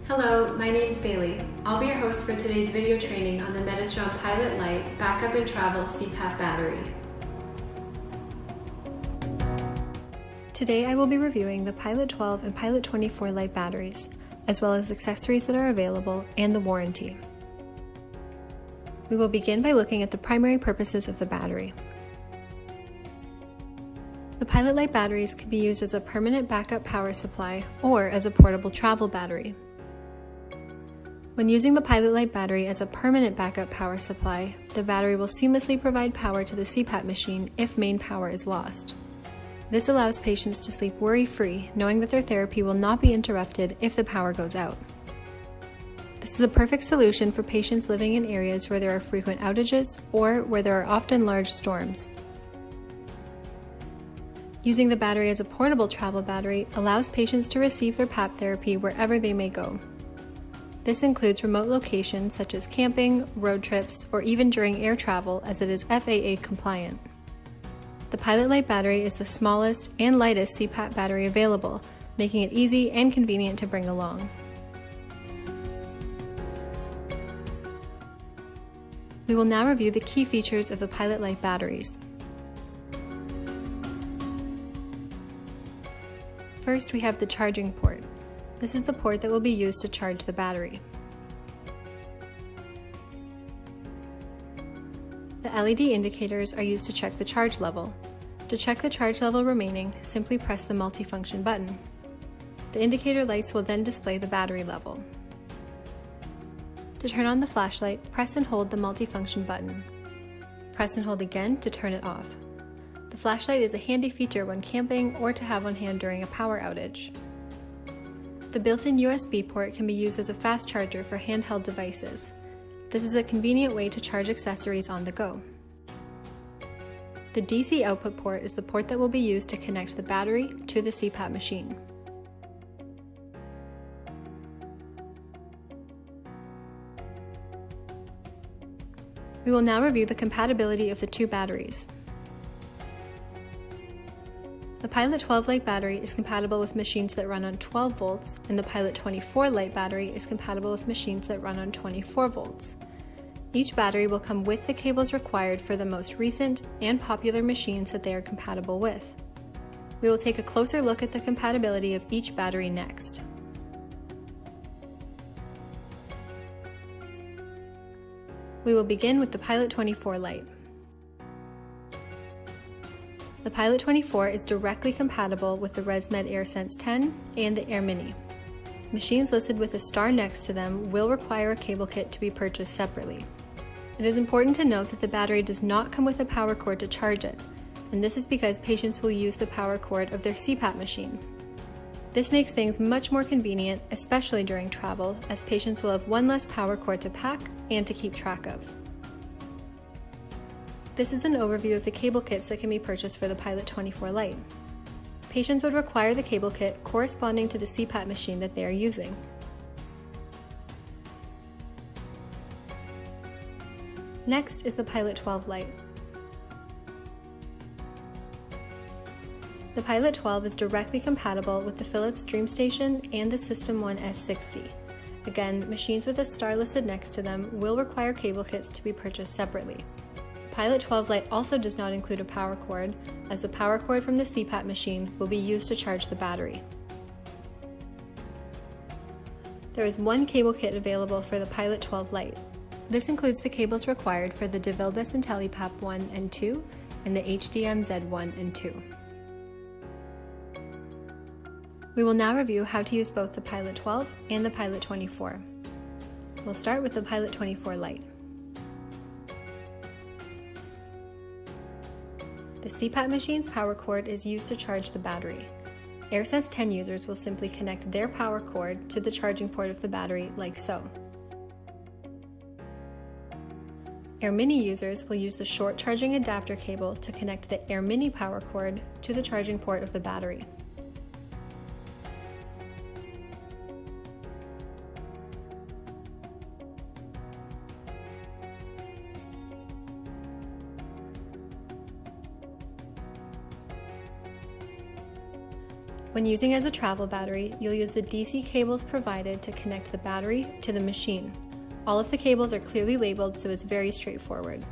Hello, my name is Bailey. I'll be your host for today's video training on the Medistrom Pilot Lite Backup and Travel CPAP Battery. Today I will be reviewing the Pilot-12 and Pilot-24 Lite batteries, as well as accessories that are available and the warranty. We will begin by looking at the primary purposes of the battery. The Pilot Lite batteries can be used as a permanent backup power supply or as a portable travel battery. When using the Pilot Lite battery as a permanent backup power supply, the battery will seamlessly provide power to the CPAP machine if main power is lost. This allows patients to sleep worry-free, knowing that their therapy will not be interrupted if the power goes out. This is a perfect solution for patients living in areas where there are frequent outages or where there are often large storms. Using the battery as a portable travel battery allows patients to receive their PAP therapy wherever they may go. This includes remote locations such as camping, road trips, or even during air travel, as it is FAA-compliant. The Pilot Lite battery is the smallest and lightest CPAP battery available, making it easy and convenient to bring along. We will now review the key features of the Pilot Lite batteries. First, we have the charging port. This is the port that will be used to charge the battery. The LED indicators are used to check the charge level. To check the charge level remaining, simply press the multifunction button. The indicator lights will then display the battery level. To turn on the flashlight, press and hold the multifunction button. Press and hold again to turn it off. The flashlight is a handy feature when camping or to have on hand during a power outage. The built-in USB port can be used as a fast charger for handheld devices. This is a convenient way to charge accessories on the go. The DC output port is the port that will be used to connect the battery to the CPAP machine. We will now review the compatibility of the two batteries. The Pilot-12 Lite battery is compatible with machines that run on 12 volts, and the Pilot-24 Lite battery is compatible with machines that run on 24 volts. Each battery will come with the cables required for the most recent and popular machines that they are compatible with. We will take a closer look at the compatibility of each battery next. We will begin with the Pilot-24 Lite. The Pilot-24 is directly compatible with the ResMed AirSense 10 and the AirMini. Machines listed with a star next to them will require a cable kit to be purchased separately. It is important to note that the battery does not come with a power cord to charge it, and this is because patients will use the power cord of their CPAP machine. This makes things much more convenient, especially during travel, as patients will have one less power cord to pack and to keep track of. This is an overview of the cable kits that can be purchased for the Pilot-24 Lite. Patients would require the cable kit corresponding to the CPAP machine that they are using. Next is the Pilot-12 Lite. The Pilot-12 is directly compatible with the Philips DreamStation and the System One S60. Again, machines with a star listed next to them will require cable kits to be purchased separately. Pilot-12 Lite also does not include a power cord, as the power cord from the CPAP machine will be used to charge the battery. There is one cable kit available for the Pilot-12 Lite. This includes the cables required for the DeVilbiss IntelliPAP 1 and 2 and the HDMZ 1 and 2. We will now review how to use both the Pilot-12 and the Pilot-24. We'll start with the Pilot-24 Lite. The CPAP machine's power cord is used to charge the battery. AirSense 10 users will simply connect their power cord to the charging port of the battery like so. AirMini users will use the short charging adapter cable to connect the AirMini power cord to the charging port of the battery. When using as a travel battery, you'll use the DC cables provided to connect the battery to the machine. All of the cables are clearly labeled, so it's very straightforward.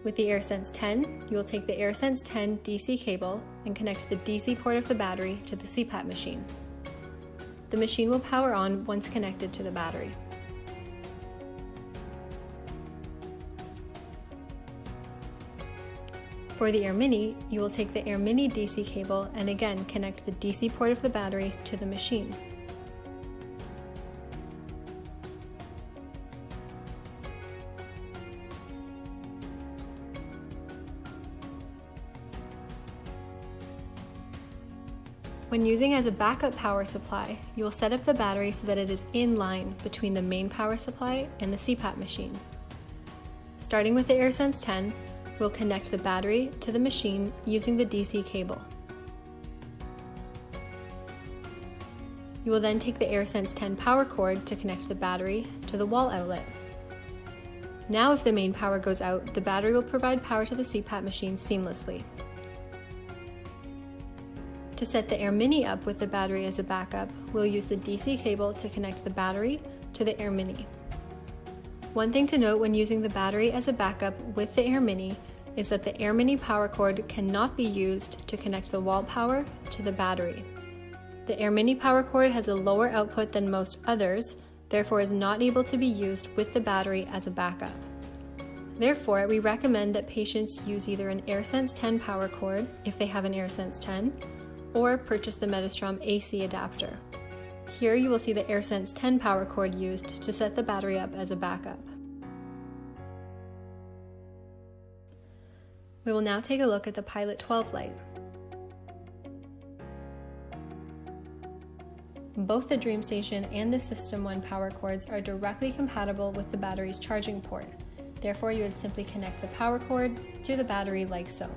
With the AirSense 10, you will take the AirSense 10 DC cable and connect the DC port of the battery to the CPAP machine. The machine will power on once connected to the battery. For the AirMini, you will take the AirMini DC cable and again connect the DC port of the battery to the machine. When using as a backup power supply, you will set up the battery so that it is in line between the main power supply and the CPAP machine. Starting with the AirSense 10, we'll connect the battery to the machine using the DC cable. You will then take the AirSense 10 power cord to connect the battery to the wall outlet. Now if the main power goes out, the battery will provide power to the CPAP machine seamlessly. To set the AirMini up with the battery as a backup, we'll use the DC cable to connect the battery to the AirMini. One thing to note when using the battery as a backup with the AirMini is that the AirMini power cord cannot be used to connect the wall power to the battery. The AirMini power cord has a lower output than most others, therefore is not able to be used with the battery as a backup. Therefore, we recommend that patients use either an AirSense 10 power cord if they have an AirSense 10, or purchase the Medistrom AC adapter. Here you will see the AirSense 10 power cord used to set the battery up as a backup. We will now take a look at the Pilot-12 Lite. Both the DreamStation and the System One power cords are directly compatible with the battery's charging port. Therefore, you would simply connect the power cord to the battery like so.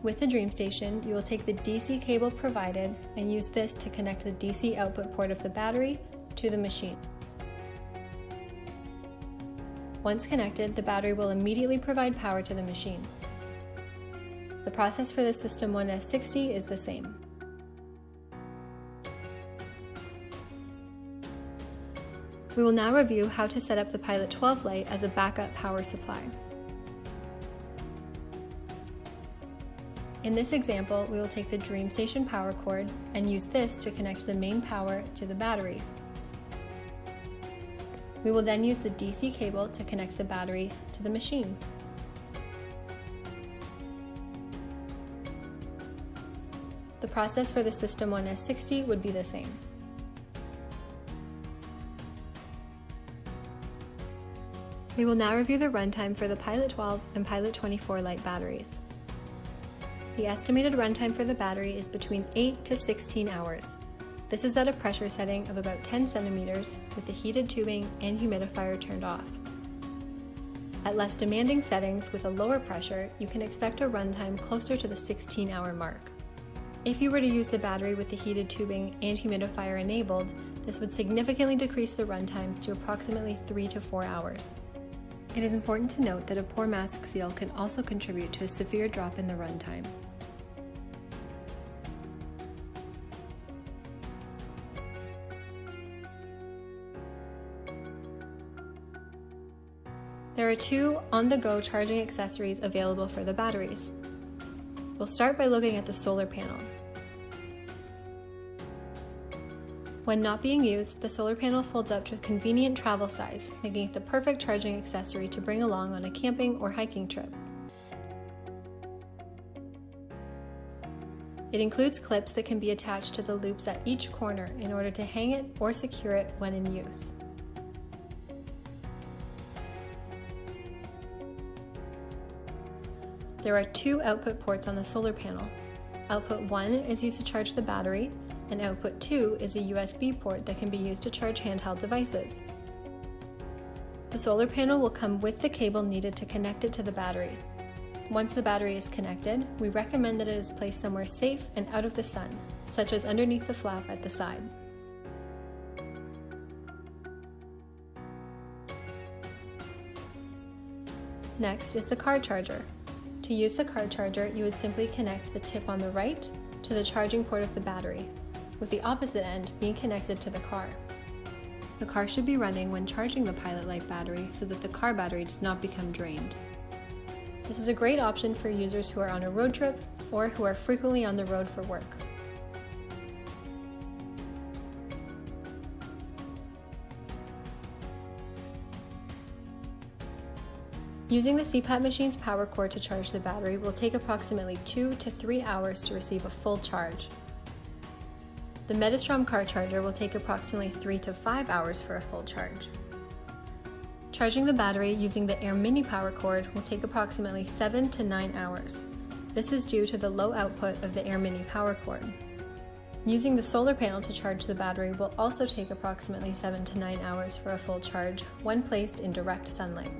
With the DreamStation, you will take the DC cable provided and use this to connect the DC output port of the battery to the machine. Once connected, the battery will immediately provide power to the machine. The process for the System One S60 is the same. We will now review how to set up the Pilot-12 Lite as a backup power supply. In this example, we will take the DreamStation power cord and use this to connect the main power to the battery. We will then use the DC cable to connect the battery to the machine. The process for the System One S60 would be the same. We will now review the runtime for the Pilot-12 and Pilot-24 Lite batteries. The estimated runtime for the battery is between 8 to 16 hours. This is at a pressure setting of about 10 centimeters with the heated tubing and humidifier turned off. At less demanding settings with a lower pressure, you can expect a runtime closer to the 16-hour mark. If you were to use the battery with the heated tubing and humidifier enabled, this would significantly decrease the runtime to approximately 3 to 4 hours. It is important to note that a poor mask seal can also contribute to a severe drop in the runtime. There are two on-the-go charging accessories available for the batteries. We'll start by looking at the solar panel. When not being used, the solar panel folds up to a convenient travel size, making it the perfect charging accessory to bring along on a camping or hiking trip. It includes clips that can be attached to the loops at each corner in order to hang it or secure it when in use. There are two output ports on the solar panel. Output 1 is used to charge the battery, and output 2 is a USB port that can be used to charge handheld devices. The solar panel will come with the cable needed to connect it to the battery. Once the battery is connected, we recommend that it is placed somewhere safe and out of the sun, such as underneath the flap at the side. Next is the car charger. To use the car charger, you would simply connect the tip on the right to the charging port of the battery, with the opposite end being connected to the car. The car should be running when charging the Pilot Lite battery so that the car battery does not become drained. This is a great option for users who are on a road trip or who are frequently on the road for work. Using the CPAP machine's power cord to charge the battery will take approximately 2 to 3 hours to receive a full charge. The Medistrom car charger will take approximately 3 to 5 hours for a full charge. Charging the battery using the AirMini power cord will take approximately 7 to 9 hours. This is due to the low output of the AirMini power cord. Using the solar panel to charge the battery will also take approximately 7 to 9 hours for a full charge when placed in direct sunlight.